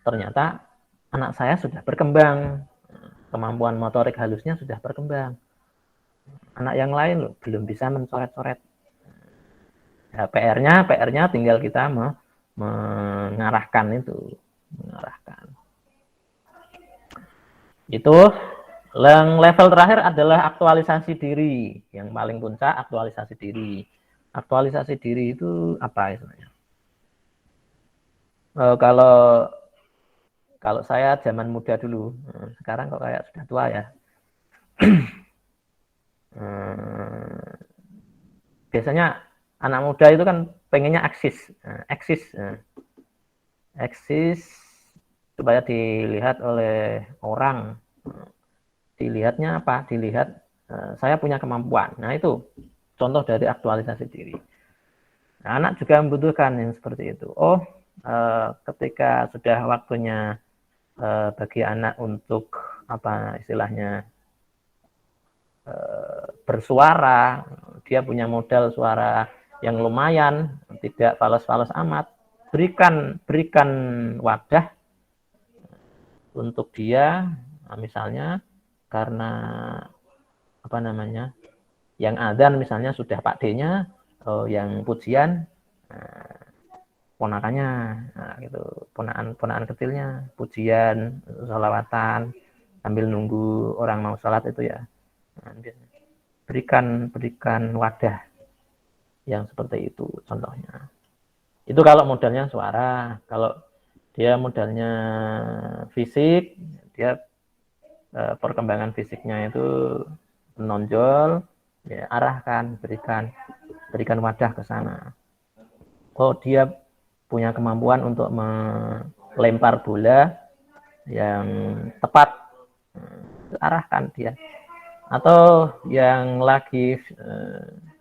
ternyata anak saya sudah berkembang, kemampuan motorik halusnya sudah berkembang. Anak yang lain loh, belum bisa mencoret-coret. Ya, PR-nya tinggal kita mengarahkan itu, mengarahkan. Itu yang level terakhir adalah aktualisasi diri. Yang paling puncak aktualisasi diri. Aktualisasi diri itu apa istilahnya? Kalau saya zaman muda dulu, sekarang kok kayak sudah tua ya. Biasanya anak muda itu kan pengennya eksis supaya dilihat oleh orang. Dilihatnya apa? Dilihat saya punya kemampuan. Nah, itu contoh dari aktualisasi diri. Nah, anak juga membutuhkan yang seperti itu. Oh, ketika sudah waktunya bagi anak untuk apa istilahnya bersuara, dia punya modal suara yang lumayan, tidak fals-fals amat, berikan wadah untuk dia, misalnya karena apa namanya, yang adzan misalnya sudah Pak D-nya, yang pujian ponakannya, nah, gitu, ponaan kecilnya pujian, sholawatan sambil nunggu orang mau sholat itu ya. Nah, berikan wadah yang seperti itu contohnya. Itu kalau modalnya suara. Kalau dia modalnya fisik, dia perkembangan fisiknya itu menonjol, ya arahkan, berikan wadah ke sana. Oh, dia punya kemampuan untuk melempar bola yang tepat, arahkan dia. Atau yang lagi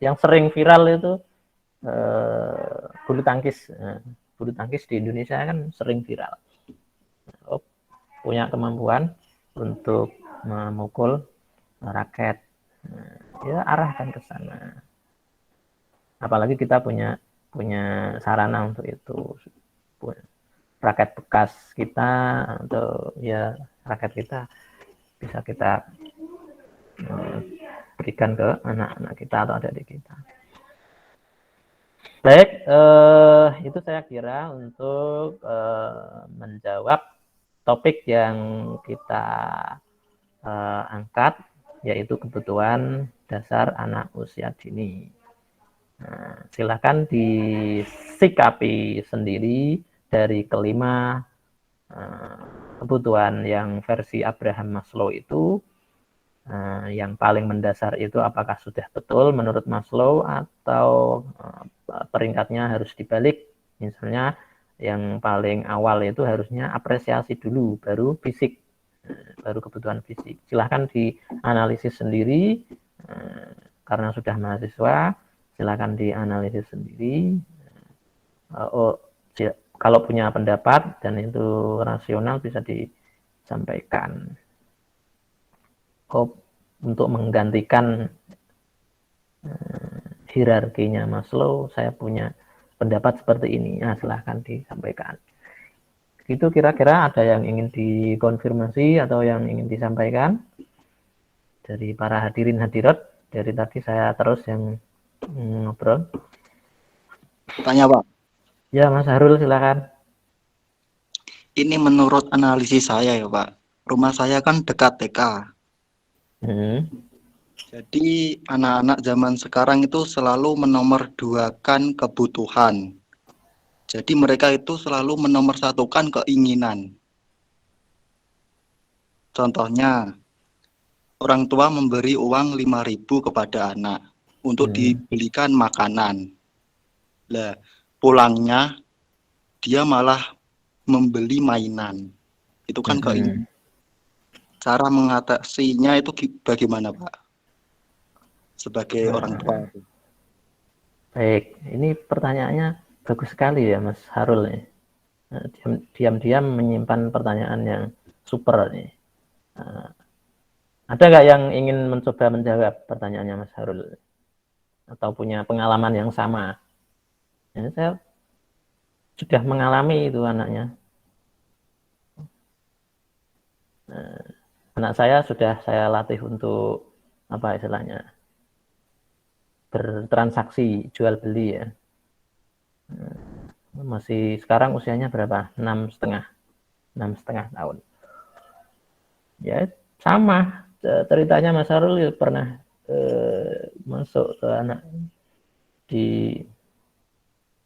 yang sering viral itu bulu tangkis. Bulu tangkis di Indonesia kan sering viral. Punya kemampuan untuk memukul raket. Ya arahkan ke sana. Apalagi kita punya sarana untuk itu. Raket bekas kita atau ya raket kita bisa kita berikan ke anak-anak kita atau adik-adik kita. Baik, itu saya kira untuk menjawab topik yang kita angkat, yaitu kebutuhan dasar anak usia dini. Nah, silakan disikapi sendiri dari kelima kebutuhan yang versi Abraham Maslow itu. Yang paling mendasar itu apakah sudah betul menurut Maslow atau peringkatnya harus dibalik. Misalnya yang paling awal itu harusnya apresiasi dulu, baru fisik, baru kebutuhan fisik. Silahkan dianalisis sendiri, karena sudah mahasiswa, silahkan dianalisis sendiri. Kalau punya pendapat dan itu rasional bisa disampaikan. Untuk menggantikan hierarkinya Maslow, saya punya pendapat seperti ini. Nah, silahkan disampaikan. Itu kira-kira ada yang ingin dikonfirmasi atau yang ingin disampaikan dari para hadirin hadirat. Dari tadi saya terus yang ngobrol. Tanya Pak. Ya Mas Harul, silakan. Ini menurut analisis saya ya Pak. Rumah saya kan dekat TK. Jadi anak-anak zaman sekarang itu selalu menomorduakan kebutuhan. Jadi mereka itu selalu menomorsatukan keinginan. Contohnya, orang tua memberi uang 5.000 kepada anak untuk dibelikan makanan. Lah, pulangnya dia malah membeli mainan. Itu kan keinginan. Cara mengatasinya itu bagaimana Pak? Sebagai orang tua. Baik, ini pertanyaannya bagus sekali ya Mas Harul nih. Diam-diam menyimpan pertanyaan yang super nih. Ada nggak yang ingin mencoba menjawab pertanyaannya Mas Harul? Atau punya pengalaman yang sama? Ya, saya sudah mengalami itu anaknya. Anak saya sudah saya latih untuk apa istilahnya, bertransaksi jual beli ya. Masih sekarang usianya berapa? 6,5 tahun. Ya sama ceritanya Mas Harul ya, pernah masuk ke anak di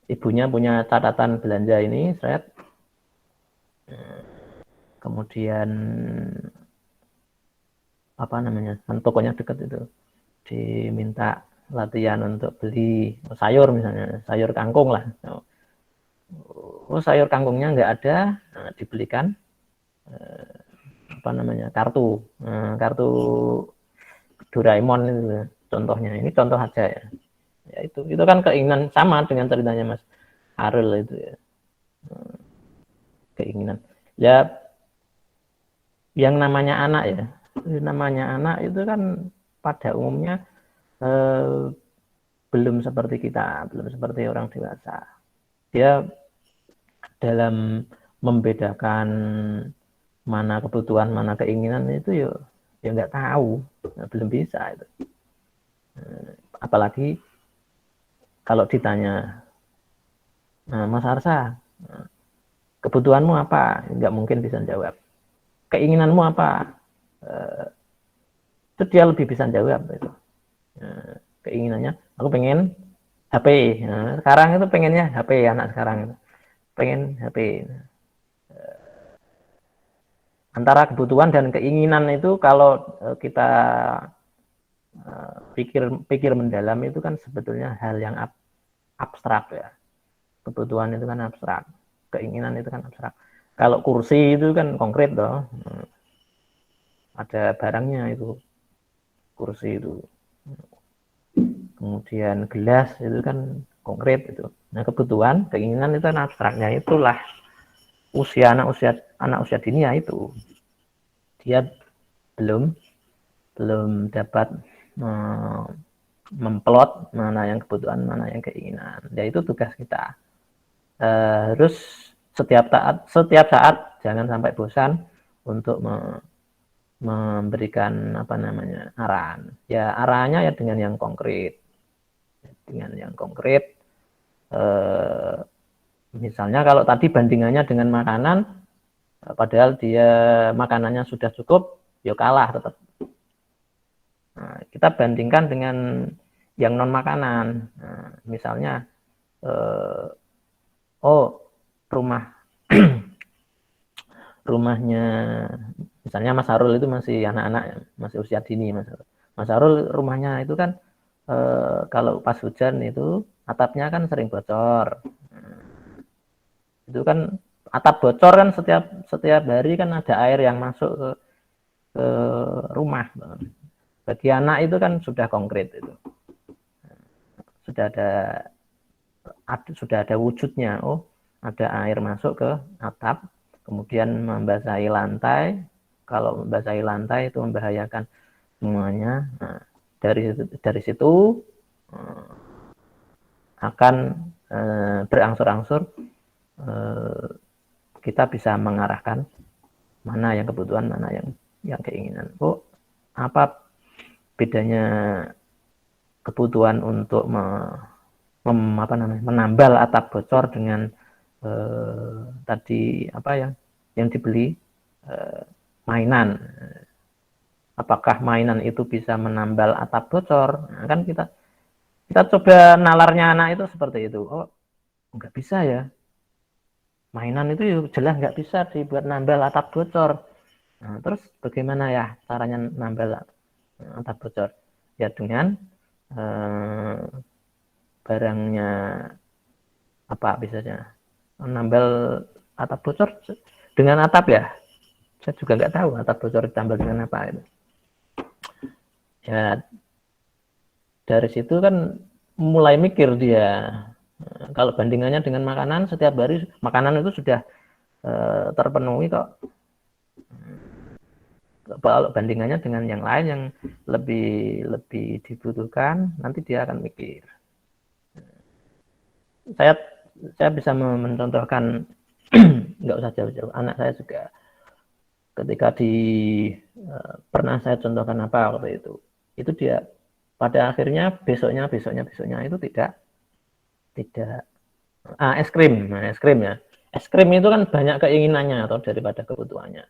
ibunya punya catatan belanja ini, kemudian apa namanya, kan tokonya dekat itu, diminta latihan untuk beli sayur, misalnya sayur kangkung lah. Sayur kangkungnya nggak ada, dibelikan apa namanya, kartu Doraemon itu contohnya. Ini contoh aja ya. Ya itu kan keinginan, sama dengan ceritanya Mas Harul itu ya. Keinginan. Ya yang namanya anak ya. Namanya anak itu kan pada umumnya belum seperti kita, belum seperti orang dewasa. Dia dalam membedakan mana kebutuhan, mana keinginan itu ya nggak tahu, belum bisa itu. Apalagi kalau ditanya, Mas Arsa, kebutuhanmu apa? Nggak mungkin bisa jawab. Keinginanmu apa? Itu dia lebih bisa jawab itu. Keinginannya, aku pengen HP. Sekarang itu pengennya HP, anak sekarang itu pengen HP. Antara kebutuhan dan keinginan itu kalau kita pikir mendalam itu kan sebetulnya hal yang abstrak ya. Kebutuhan itu kan abstrak, keinginan itu kan abstrak. Kalau kursi itu kan konkret loh, ada barangnya itu kursi itu. kemudian gelas itu kan konkret itu. Nah, kebutuhan, keinginan itu kan abstraknya itulah anak usia dini ya itu. Dia belum dapat memplot mana yang kebutuhan, mana yang keinginan. Ya itu tugas kita. Harus setiap saat jangan sampai bosan untuk memberikan arahan. Ya arahannya ya dengan yang konkret. Misalnya kalau tadi bandingannya dengan makanan, padahal dia makanannya sudah cukup, ya kalah tetap. Nah, kita bandingkan dengan yang non makanan. Nah, misalnya, rumahnya, misalnya Mas Harul itu masih anak-anak, masih usia dini, Mas Harul rumahnya itu kan kalau pas hujan itu atapnya kan sering bocor. Itu kan atap bocor kan setiap hari kan ada air yang masuk ke rumah. Bagi anak itu kan sudah konkret itu. Sudah ada wujudnya. Oh, ada air masuk ke atap, kemudian membasahi lantai. Kalau membasahi lantai itu membahayakan semuanya. Nah, dari situ akan berangsur-angsur kita bisa mengarahkan mana yang kebutuhan, mana yang keinginan. Oh, apa bedanya kebutuhan untuk menambal atap bocor dengan tadi yang dibeli mainan. Apakah mainan itu bisa menambal atap bocor? Nah, kan kita coba nalarnya anak itu seperti itu. Oh, nggak bisa ya. Mainan itu jelas nggak bisa dibuat nambal atap bocor. Nah, terus bagaimana ya caranya nambal atap bocor? Ya dengan barangnya apa biasanya nambal atap bocor dengan atap ya. Saya juga nggak tahu atap bocor ditambal dengan apa itu. Ya dari situ kan mulai mikir dia. Kalau bandingannya dengan makanan, setiap hari makanan itu sudah terpenuhi kok. Kalau bandingannya dengan yang lain yang lebih dibutuhkan, nanti dia akan mikir. Saya bisa mencontohkan, nggak usah jauh-jauh. Anak saya juga ketika pernah saya contohkan apa waktu itu dia pada akhirnya besoknya itu tidak es krim ya. Es krim itu kan banyak keinginannya atau daripada kebutuhannya.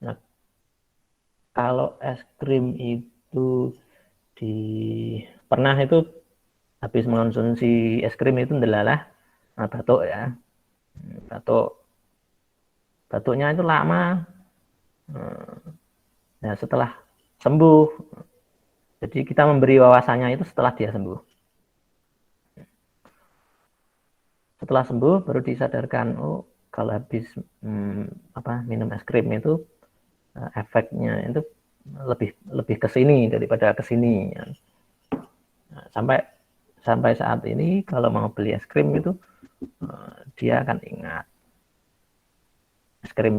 Nah, kalau es krim itu pernah itu habis mengonsumsi es krim itu ndelalah batuk ya. Batuknya itu lama. Nah, setelah sembuh, jadi kita memberi wawasannya itu setelah dia sembuh. Setelah sembuh baru disadarkan, oh kalau habis minum es krim itu efeknya itu lebih ke sini daripada ke sini. Nah, sampai saat ini kalau mau beli es krim itu dia akan ingat es krim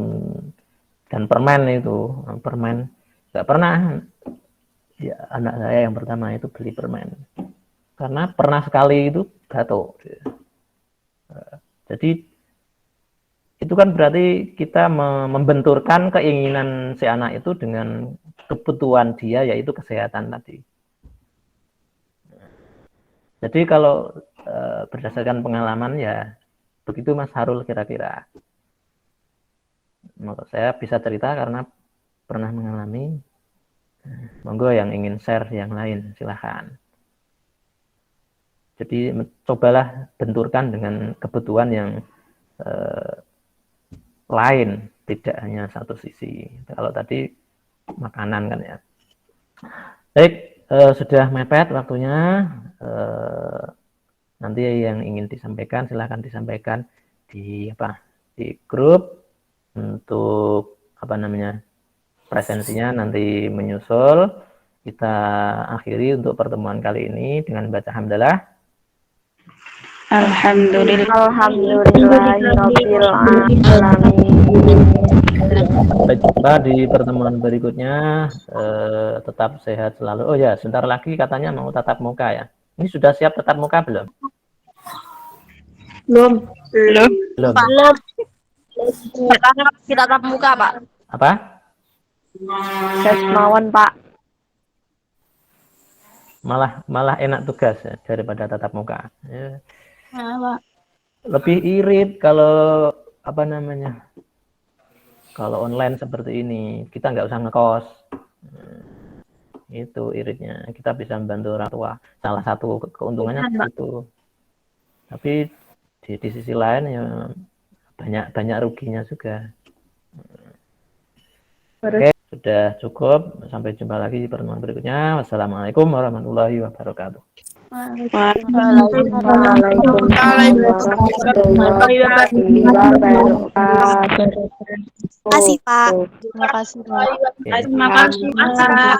dan permen itu. Permen nggak pernah ya, anak saya yang pertama itu beli permen karena pernah sekali itu batuk. Jadi itu kan berarti kita membenturkan keinginan si anak itu dengan kebutuhan dia, yaitu kesehatan tadi. Jadi kalau berdasarkan pengalaman ya begitu Mas Harul kira-kira. Maka saya bisa cerita karena pernah mengalami. Monggo yang ingin share yang lain silahkan. Jadi cobalah benturkan dengan kebutuhan yang lain, tidak hanya satu sisi. Kalau tadi makanan kan ya. Baik, sudah mepet waktunya. Nanti yang ingin disampaikan silahkan disampaikan di grup untuk presensinya nanti menyusul. kita akhiri untuk pertemuan kali ini dengan baca hamdalah. Alhamdulillahirabbil alamin. Sampai jumpa di pertemuan berikutnya. Tetap sehat selalu. Oh ya, sebentar lagi katanya mau tatap muka ya. Ini sudah siap tatap muka belum? Belum. Belum. Sekarang kita tatap muka, Pak. Apa? Dasmawan, Pak. Malah enak tugas ya, daripada tatap muka. Ya. Pak. Lebih irit kalau apa namanya? Kalau online seperti ini, kita nggak usah ngekos. Itu iritnya. Kita bisa membantu orang tua. Salah satu keuntungannya itu. Tapi di sisi lain ya banyak ruginya juga. Oke, sudah cukup. Sampai jumpa lagi di pertemuan berikutnya. Wassalamualaikum warahmatullahi wabarakatuh. Terima kasih, Pak. Oke. Terima kasih, Pak.